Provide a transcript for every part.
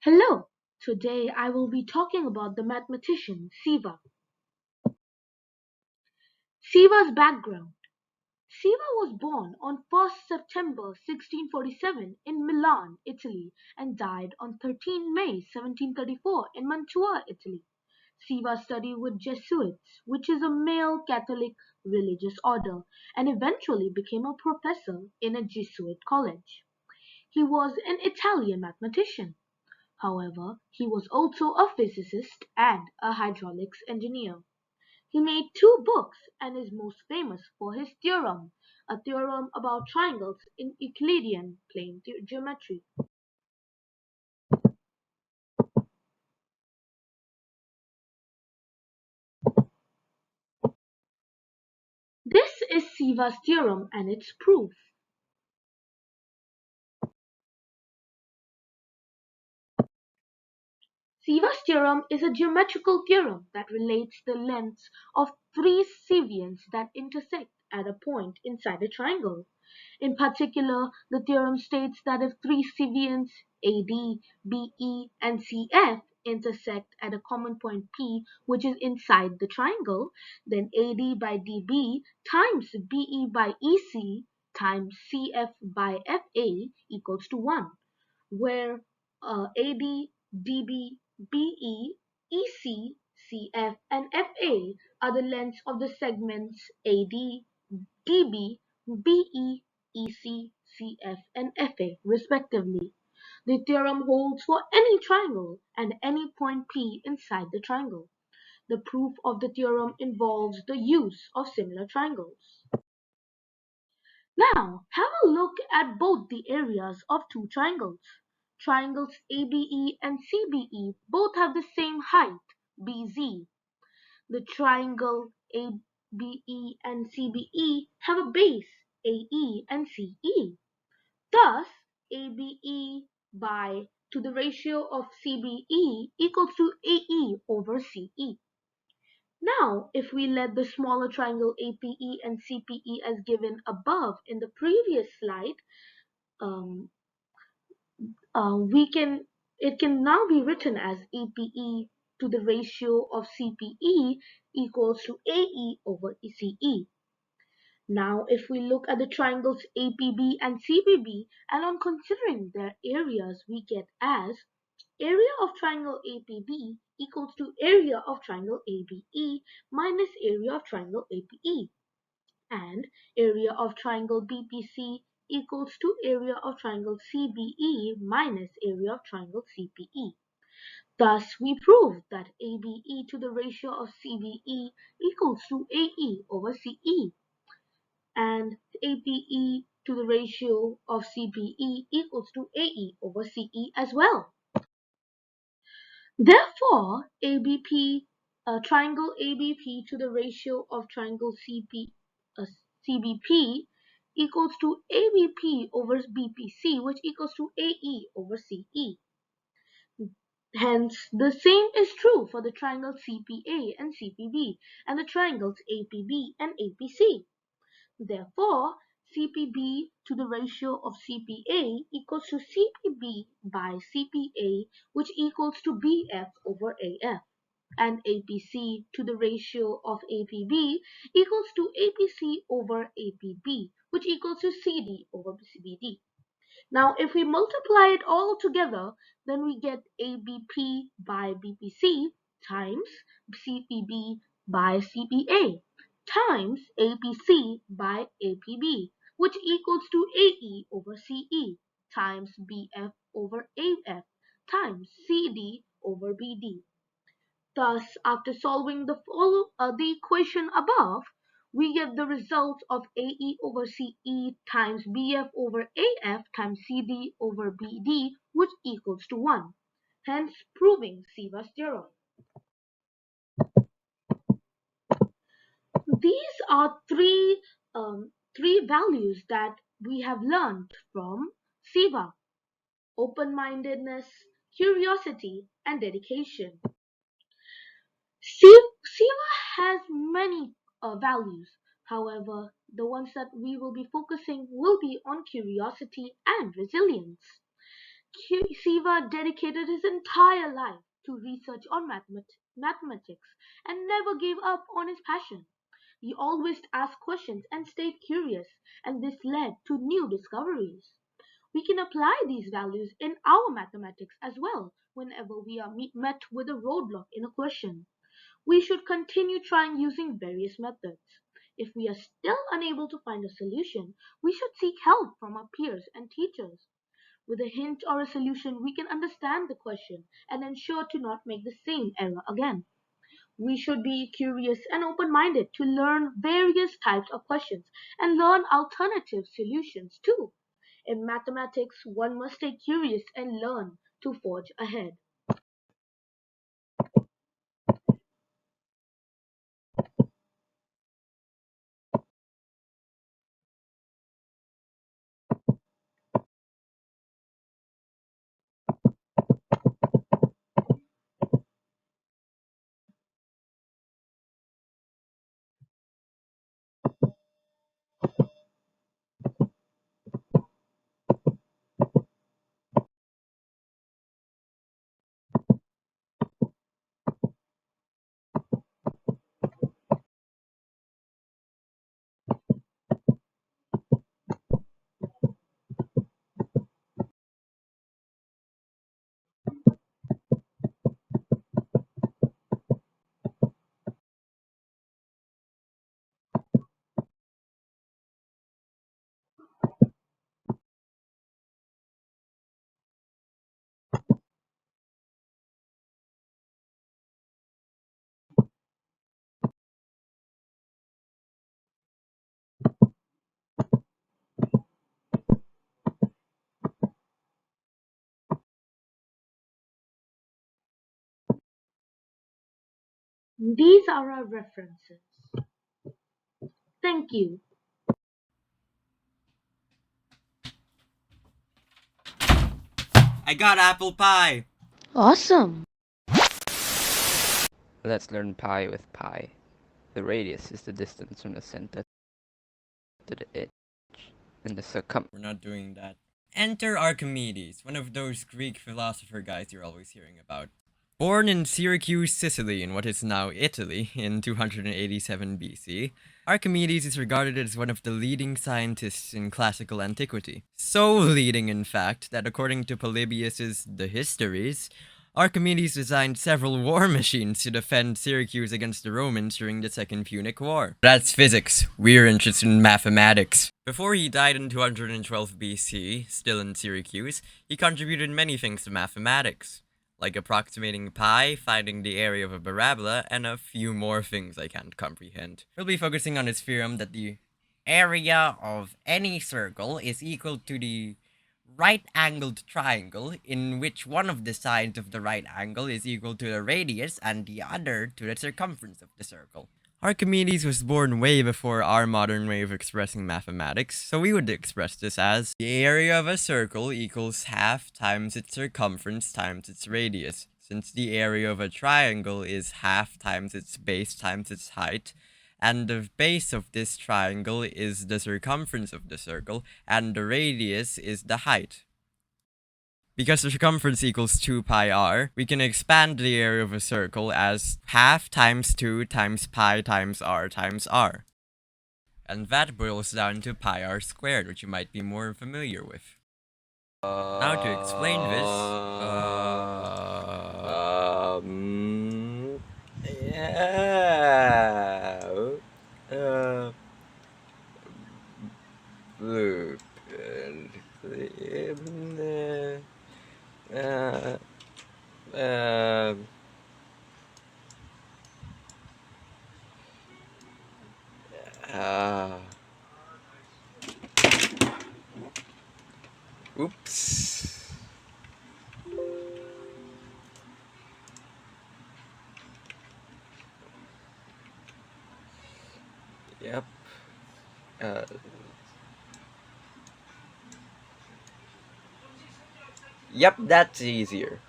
Hello! Today I will be talking about the mathematician Ceva. Ceva's background. Ceva was born on 1st September 1647 in Milan, Italy, and died on 13 May 1734 in Mantua, Italy. Ceva studied with Jesuits, which is a male Catholic religious order, and eventually became a professor in a Jesuit college. He was an Italian mathematician. However, he was also a physicist and a hydraulics engineer. He made two books and is most famous for his theorem, a theorem about triangles in Euclidean plane geometry. This is Ceva's theorem and its proof. Ceva's theorem is a geometrical theorem that relates the lengths of three cevians that intersect at a point inside a triangle. In particular, the theorem states that if three cevians AD, BE, and CF intersect at a common point P, which is inside the triangle, then AD by DB times BE by EC times CF by FA equals to 1, where AD, DB, BE, EC, CF, and FA are the lengths of the segments AD, DB, BE, EC, CF, and FA, respectively. The theorem holds for any triangle and any point P inside the triangle. The proof of the theorem involves the use of similar triangles. Now, have a look at both the areas of two triangles. Triangles ABE and CBE both have the same height, BZ. The triangle ABE and CBE have a base, AE and CE. Thus, ABE by to the ratio of CBE equals to AE over CE. Now, if we let the smaller triangle APE and CPE as given above in the previous slide, um, we can it can now be written as APE to the ratio of CPE equals to AE over CE. Now, if we look at the triangles APB and CBB, and on considering their areas, we get as area of triangle APB equals to area of triangle ABE minus area of triangle APE, and area of triangle BPC equals to area of triangle CBE minus area of triangle CPE. Thus, we prove that ABE to the ratio of CBE equals to AE over CE, and APE to the ratio of CPE equals to AE over CE as well. Therefore, triangle ABP to the ratio of triangle CBP equals to ABP over BPC, which equals to AE over CE. Hence, the same is true for the triangles CPA and CPB and the triangles APB and APC. Therefore, CPB to the ratio of CPA equals to CPB by CPA, which equals to BF over AF, and APC to the ratio of APB equals to APC over APB, which equals to CD over CBD. Now, if we multiply it all together, then we get ABP by BPC times CPB by CPA times APC by APB, which equals to AE over CE times BF over AF times CD over BD. Thus, after solving the equation above, we get the result of AE over CE times BF over AF times CD over BD, which equals to 1, hence proving Ceva's theorem. These are three values that we have learned from Ceva: open-mindedness, curiosity, and dedication. Ceva has many values. However, the ones that we will be focusing will be on curiosity and resilience. Ceva dedicated his entire life to research on mathematics and never gave up on his passion. He always asked questions and stayed curious, and this led to new discoveries. We can apply these values in our mathematics as well whenever we are met with a roadblock in a question. We should continue trying using various methods. If we are still unable to find a solution, we should seek help from our peers and teachers. With a hint or a solution, we can understand the question and ensure to not make the same error again. We should be curious and open minded to learn various types of questions and learn alternative solutions too. In mathematics, one must stay curious and learn to forge ahead. These are our references. Thank you. I got apple pie! Awesome. Let's learn pi with pi. The radius is the distance from the center to the edge, and the circumference. We're not doing that. Enter Archimedes, one of those Greek philosopher guys you're always hearing about. Born in Syracuse, Sicily, in what is now Italy, in 287 BC, Archimedes is regarded as one of the leading scientists in classical antiquity. So leading, in fact, that according to Polybius's The Histories, Archimedes designed several war machines to defend Syracuse against the Romans during the Second Punic War. That's physics. We're interested in mathematics. Before he died in 212 BC, still in Syracuse, he contributed many things to mathematics, like approximating pi, finding the area of a parabola, and a few more things I can't comprehend. We'll be focusing on his theorem that the area of any circle is equal to the right-angled triangle, in which one of the sides of the right angle is equal to the radius and the other to the circumference of the circle. Archimedes was born way before our modern way of expressing mathematics, so we would express this as the area of a circle equals half times its circumference times its radius. Since the area of a triangle is half times its base times its height, and the base of this triangle is the circumference of the circle, and the radius is the height. Because the circumference equals 2 pi r, we can expand the area of a circle as half times 2 times pi times r. And that boils down to pi r squared, which you might be more familiar with. Now to explain this, Loop and clean. Oops. Yep. Yep, that's easier.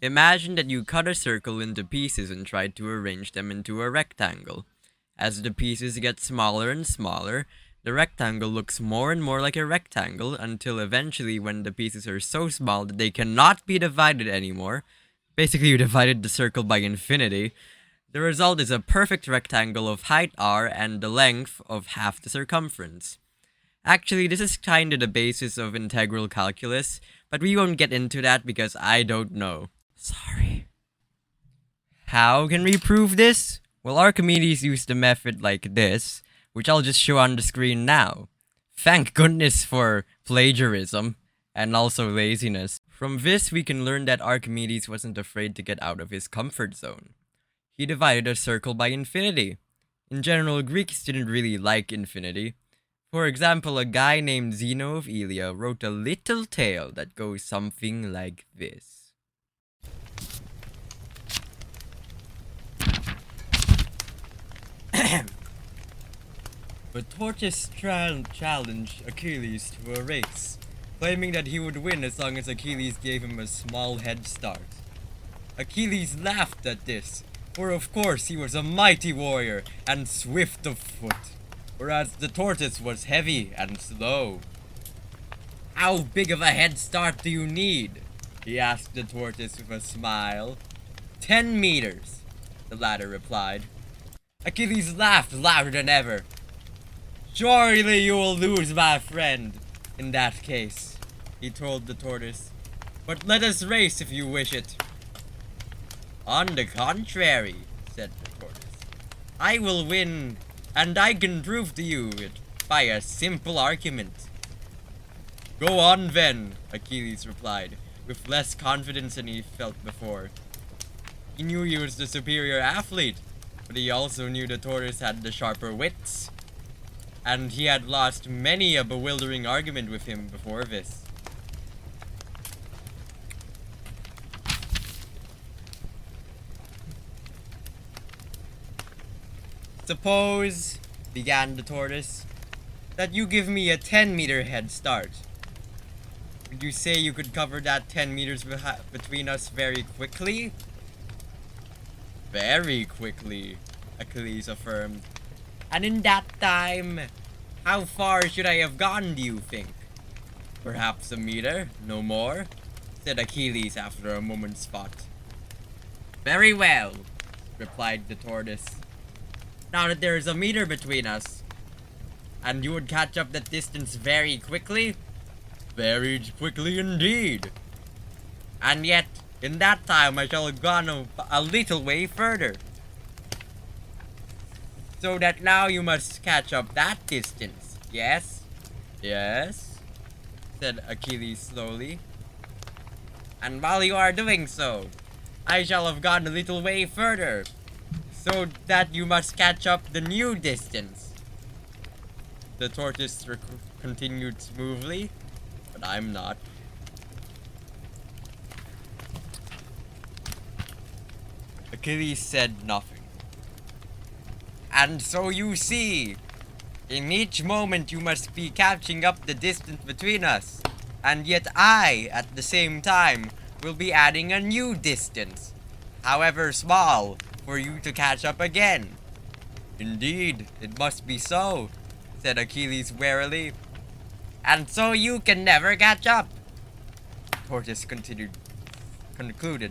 imagine that you cut a circle into pieces and try to arrange them into a rectangle. As the pieces get smaller and smaller, The rectangle looks more and more like a rectangle until eventually, when the pieces are so small that they cannot be divided anymore, basically you divided the circle by infinity, the result is a perfect rectangle of height r and the length of half the circumference. Actually, this is kinda the basis of integral calculus, but we won't get into that because I don't know. Sorry. How can we prove this? Well, Archimedes used a method like this, which I'll just show on the screen now. Thank goodness for plagiarism, and also laziness. From this, we can learn that Archimedes wasn't afraid to get out of his comfort zone. He divided a circle by infinity. In general, Greeks didn't really like infinity. For example, a guy named Zeno of Elea wrote a little tale that goes something like this. But Tortoise challenged Achilles to a race, claiming that he would win as long as Achilles gave him a small head start. Achilles laughed at this, for of course he was a mighty warrior and swift of foot, whereas the tortoise was heavy and slow. "How big of a head start do you need?" he asked the tortoise with a smile. 10 meters, the latter replied. Achilles laughed louder than ever. "Surely you will lose, my friend, in that case," he told the tortoise. "But let us race if you wish it." "On the contrary," said the tortoise, "I will win, and I can prove to you it by a simple argument." "Go on then," Achilles replied, with less confidence than he felt before. He knew he was the superior athlete, but he also knew the tortoise had the sharper wits, and he had lost many a bewildering argument with him before this. "Suppose," began the tortoise, "that you give me a 10-meter head start. Would you say you could cover that 10 meters between us very quickly?" "Very quickly," Achilles affirmed. "And in that time, how far should I have gone, do you think?" "Perhaps a meter, no more," said Achilles after a moment's thought. "Very well," replied the tortoise. "Now that there is a meter between us, and you would catch up that distance very quickly?" "Very quickly indeed." "And yet, in that time I shall have gone a little way further. So that now you must catch up that distance, yes?" "Yes," said Achilles slowly. "And while you are doing so, I shall have gone a little way further, so that you must catch up the new distance." The tortoise continued smoothly, "But I'm not." Achilles said nothing. "And so you see, in each moment you must be catching up the distance between us, and yet I, at the same time, will be adding a new distance, however small, for you to catch up again." "Indeed, it must be so," said Achilles warily. "And so you can never catch up," Tortoise concluded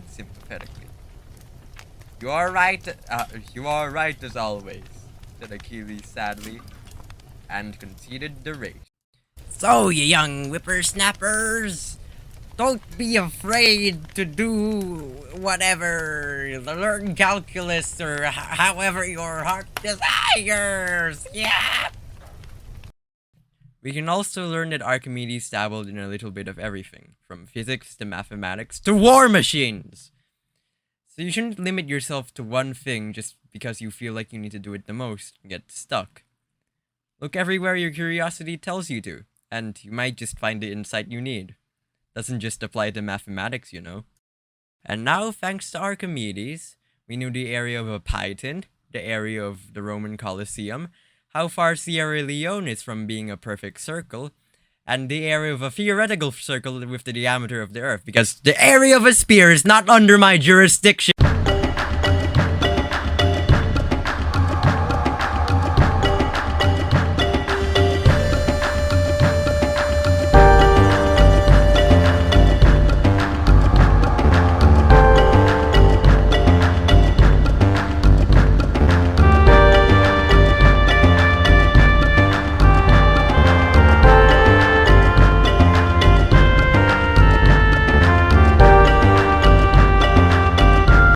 sympathetically. You are right as always," said Achilles sadly, and conceded the race. "So, you young whippersnappers, don't be afraid to do whatever, learn calculus, or however your heart desires, yeah!" We can also learn that Archimedes dabbled in a little bit of everything, from physics to mathematics to war machines! So you shouldn't limit yourself to one thing just because you feel like you need to do it the most and get stuck. Look everywhere your curiosity tells you to, and you might just find the insight you need. Doesn't just apply to mathematics, you know. And now, thanks to Archimedes, we knew the area of a Python, the area of the Roman Colosseum, how far Sierra Leone is from being a perfect circle, and the area of a theoretical circle with the diameter of the Earth, because the area of a sphere is not under my jurisdiction.